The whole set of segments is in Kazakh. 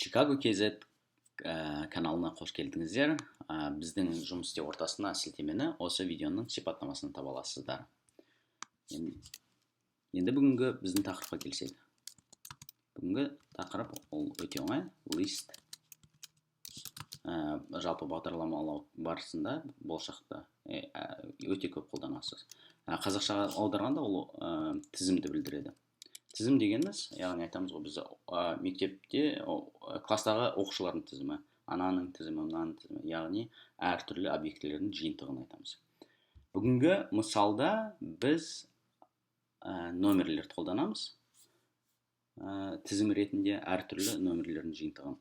Chicago KZ каналына қош келдіңіздер. Біздің жұмыс істеу ортасына сілтемені осы видеоның сипаттамасынан таба аласыздар. Енді бүгінгі біздің тақырыпқа келсек. Бүгінгі тақырып ол өте оңай. List. Жалпы бағдарламалау барысында болашақта өте көп қолданасыз. Қазақшаға аударғанда ол тізімді білдіреді. Тізім дегеніміз, яғни айтамыз ғой, біз мектепте кластағы оқушылардың тізімі, ананың тізімі, мынаның тізімі, яғни әртүрлі объектілердің жиынтығын айтамыз. Бүгінгі мысалда біз нөмірлерді қолданамыз. Тізім ретінде әртүрлі нөмірлердің жиынтығын.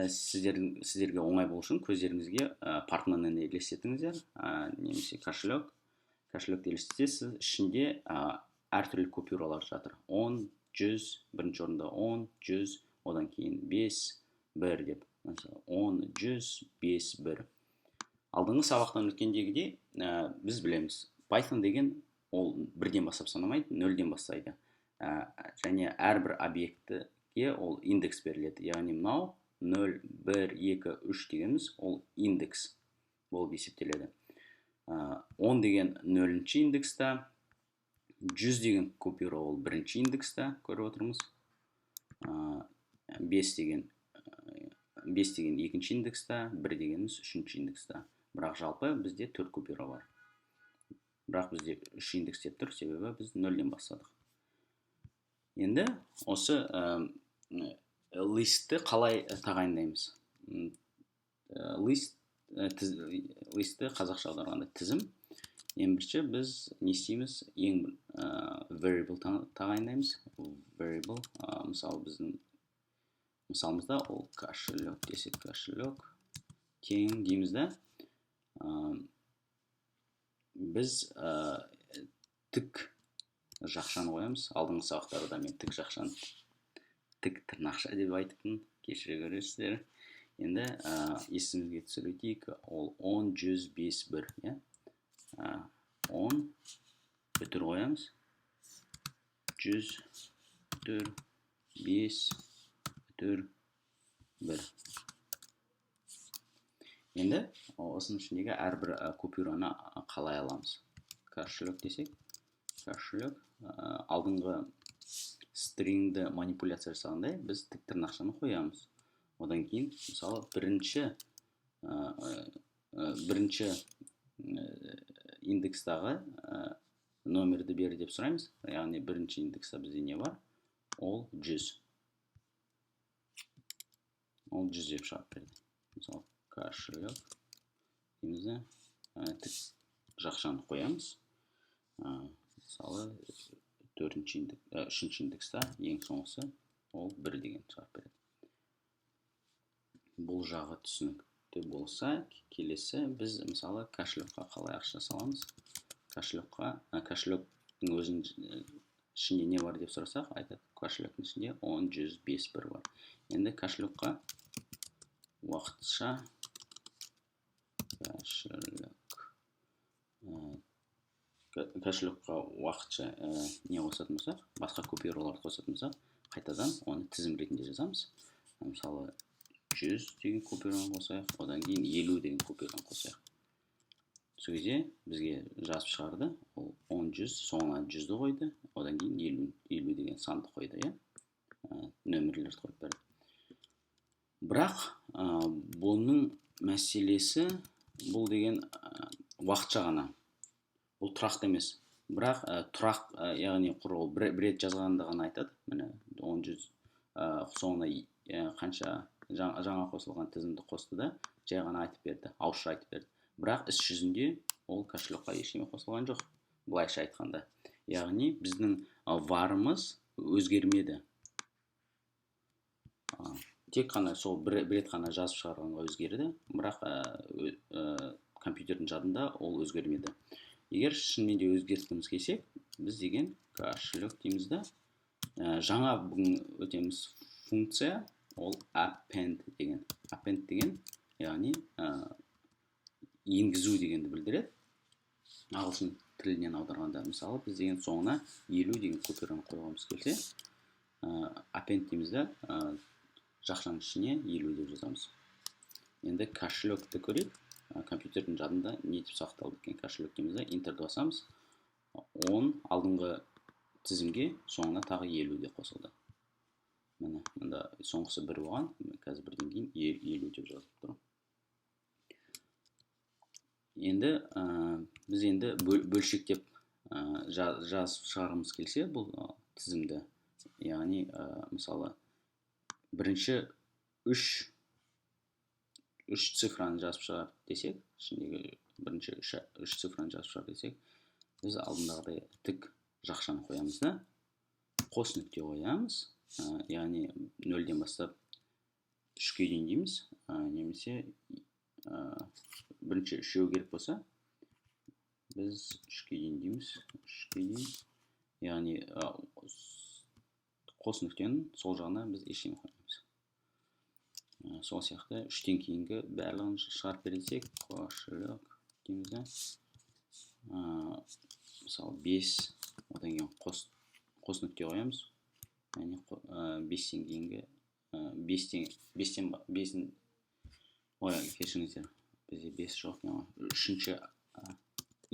Сіздерге оңай болу үшін көздеріңізге портмонені елестетіңіздер, немесе кошелек елестетесіз, ішінде әртүрлі купюралар жатыр. 10, 100, бірінші орында 10, 100, одан кейін 5, 1 деп. 10, 100, 5, 1. Алдыңғы сабақтан өткендегідей біз білеміз. Python деген ол бірден бастап санамайды, нөлден бастайды. Және әрбір объектіге ол индекс беріледі. Яғни мынау 0, 1, 2, 3 дегеніміз ол индекс болып есептеледі. 10 деген 0-ші индекста, 100 деген купюра ол бірінші индекста көріп отырмыз. 5 деген екінші индекста, 1 дегеніміз үшінші индекста. Бірақ жалпы бізде 4 купюра бар. Бірақ бізде 3 индекс деп тұр, себебі біз 0-ден бастадық. Енді осы листті қалай тағайындаймыз? Листті қазақша аударғанда тізім. Ең бірінші біз не істейміз? Ең variable тағайындаймыз. Variable, мысалы біздің мысалымызда ол кошелек десек, кошелек тең дейміз да. Біз тік жақшаны қоямыз. Алдыңғы сабақтарда мен тік жақшаны тік тырнақша деп айтыппын, кешіре көресіздер. Енді есімізге түсірейік, ол 10, 100, 5, 1. 10 бүтір қоямыз. 100 бүтір 5 бүтір 1. Енді осының ішіндегі әрбір купюраны қалай аламыз? Кошелек десек, кошелек алдыңғы стрингді манипуляция жасағандай біз тік тырнақшаны қоямыз. Одан кейін, мысалы, бірінші индекстағы нөмірді бер деп сұраймыз. Яғни бірінші индекста бізде не бар? Ол 100. Ол 100 деп шығарып берді. Мысалы, кошелек деймізде тік жақшаны қоямыз. Мысалы, үшінші индекста ең соңғысы ол 1 деген шығарып береді. Бұл жағы түсінікті болса, келесі біз мысалы кошелекқа қалай ақша саламыз? Кошелектің өзінің ішінде не бар деп сұрасақ, айтады, кошелектің ішінде 10, 100, 5, 1 бар. Енді кошелекқа уақытша не қосатын болсақ, басқа купюраларды қосатын болсақ, қайтадан оны тізім ретінде жазамыз. Мысалы 100 деген купюраны қосайық, одан кейін 50 деген купюраны қосайық. Сол кезде бізге жазып шығарды, ол 10, 100, соңына 100-ді қойды, одан кейін 50 деген санды қойды, нөмірлерді қойып берді. Бірақ бұның мәселесі, бұл деген уақытша ғана. Бұл тұрақты емес. Бірақ тұрақ, яғни құрыл бір рет жазғанды ғана айтады. Міне 10, 100 соңына қанша жаңа қосылған тізімді қосты да, жай ғана айтып берді, ауызша айтып берді. Бірақ іс жүзінде ол кошелекқа ештеңе қосылған жоқ, былайша айтқанда. Яғни біздің varымыз өзгермеді. Тек қана сол бір рет қана жазып шығарғанға өзгерді, бірақ компьютердің жадында ол өзгермеді. Егер шынымен де өзгерткіміз келсе, біз деген кошелек дейміз да, жаңа бүгін өтеміз функция, ол append деген. Append деген, яғни енгізу дегенді білдіреді. Ағылшын тілінен аударғанда, мысалы, біз деген соңына 50 деген купюраны қойғымыз келсе, append дейміз да, жақшаның ішіне 50 деп жазамыз. Енді кошелекті көрейік. Компьютердің жадында не деп сақталды екен кошелек дейміз да, интерді басамыз. 10 алдыңғы тізімге соңына тағы 50 де қосылды. Міне, мұнда соңғысы 1 болған, қазір 1-ден кейін 50 деп жазып тұр. Енді біз енді бөлшектеп жазып шығарғымыз келсе бұл тізімді, яғни мысалы бірінші 3 цифраны жазып шығар десек, ішіндегі бірінші 3 цифраны жазып шығар десек, біз алдындағыдай тік жақшаны қоямыз да, қос нүкте қоямыз, яғни 0-ден бастап 3-ке дейін дейміз, немесе бірінші 3-еу керек болса, біз 3-ке дейін дейміз, 3-ке дейін, яғни қос нүктенің сол жағына біз ештеңе қоймаймыз. Сол сияқты 3-тен кейінгі барлығын шығарып берсек, кошелек дейміз да. Мысалы 5, одан кейін қос нүкте қоямыз. Яғни 5-тен кейінгі 5-тен кешіріңіздер, бізде 5 жоқ, 3-ші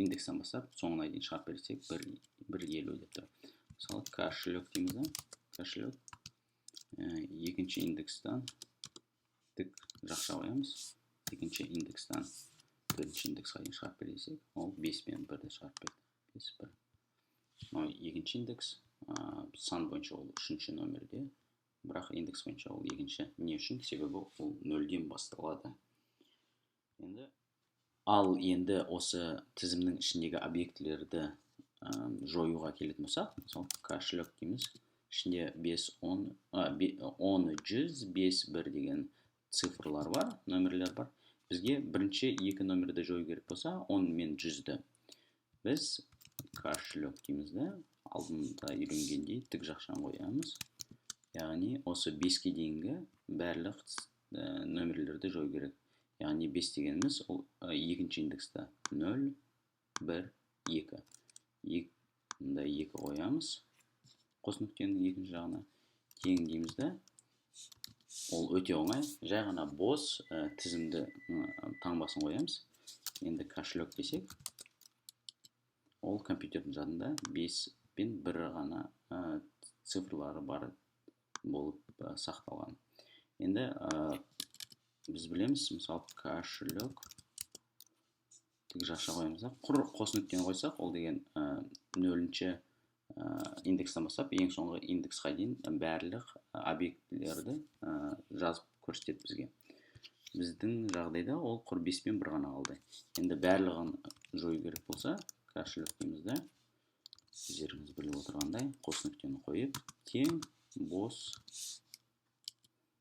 индекстен бастап соңына дейін шығарып берсек 1,50 деп тұр. Мысалы кошелек дейміз да. Кошелек екінші индекстен тік жақша қоямыз. Екінші индекстен 4-ші индексқа дейін шығарып берсек, ол 5 пен 1-ді шығарып берді. 5, 1. Екінші индекс сан бойынша ол 3-ші номерде, бірақ индекс бойынша ол 2-ші. Не үшін? Себебі ол 0-ден басталады. Ал енді осы тізімнің ішіндегі объектілерді жоюға келетін болсақ, мысалы кошелек дейміз. Ішінде 5, 10, 100, 5, 1 деген цифрлар бар, номерлер бар. Бізге бірінші 2 номерді жою керек болса, 10 мен 100-ді біз кошелек дейміз да, алдында үйренгендей тік жақшаны қоямыз. Яғни осы 5-ке дейінгі барлық номерлерді жою керек. Яғни 5 дегеніміз ол екінші индексте 0, 1, 2. 2 қоямыз. Қос нүктенің екінші жағына тең дейміз да. Ол өте оңай. Жай ғана бос тізімді таңбасын қоямыз. Енді кошелек десек, ол компьютердің жадында 5 пен 1 ғана цифрлары бар болып сақталған. Енді біз білеміз, мысалы кошелек тік жақша қоямыз да. Құр қос нүктені қойсақ, ол деген 0-ші индекстен бастап ең соңғы индексқа дейін барлық объектілерді жазып көрсетеді бізге. Біздің жағдайда ол құр 5 пен 1 ғана қалды. Енді барлығын жою керек болса, кошелек дейміз да. Өздеріңіз біліп отырғандай, қос нүктені қойып, тең бос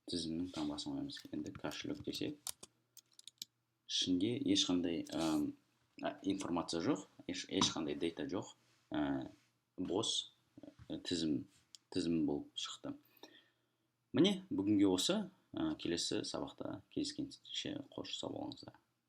тізімнің таңбасын қоямыз. Енді кошелек десек, ішінде ешқандай информация жоқ, ешқандай дейта жоқ. Бос тізім болып шықты. Міне, бүгінге осы. Келесі сабақта кездескенше қош сау болыңыздар.